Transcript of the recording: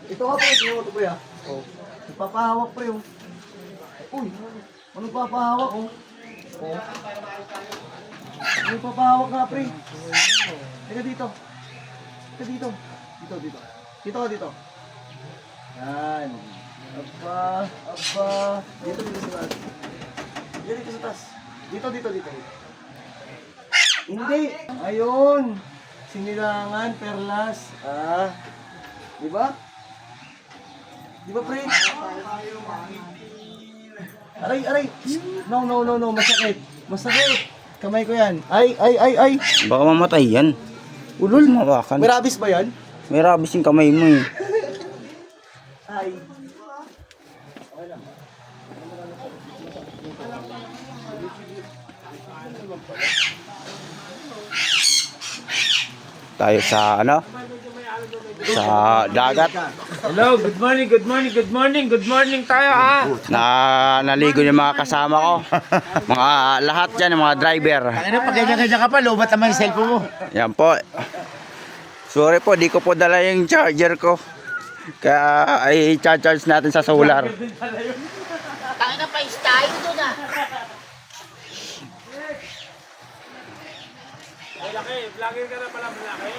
Ito ka pre, tingnan mo ito pre ah. Oh. Nagpapahawak pre oh. Uy, ano papahawak oh? Oh. Ano papahawak nga pre? Teka dito. Teka dito. Dito, dito. Dito ka dito. Yan. Aba, aba. Dito, dito sa taas. Dito, dito sa taas. Dito, dito, dito. Hindi. Ayun. Sinilangan, perlas. Ah. Di ba? Di ba, pre? Aray, aray. No, no, no, no. Masakit. Masakit. Kamay ko yan. Ay, ay, ay, ay. Baka mamatay yan. Ulol. Mawakan. May rabies ba yan? May rabis yung kamay mo eh. Ay. Tayo sa ano? Sa dagat. Hello, good morning, good morning, good morning, good morning tayo ha. Naligo yung mga kasama ko. Mga lahat dyan, yung mga driver. Ano, pag ganyan-ganyan ka pa, lobat naman yung cellphone mo. Yan po. Sorry po, di ko po dala yung charger ko. Kaya ay charge natin sa solar. Tangin na pa tayo doon ah. Malaki, vlogger ka na pala malaki.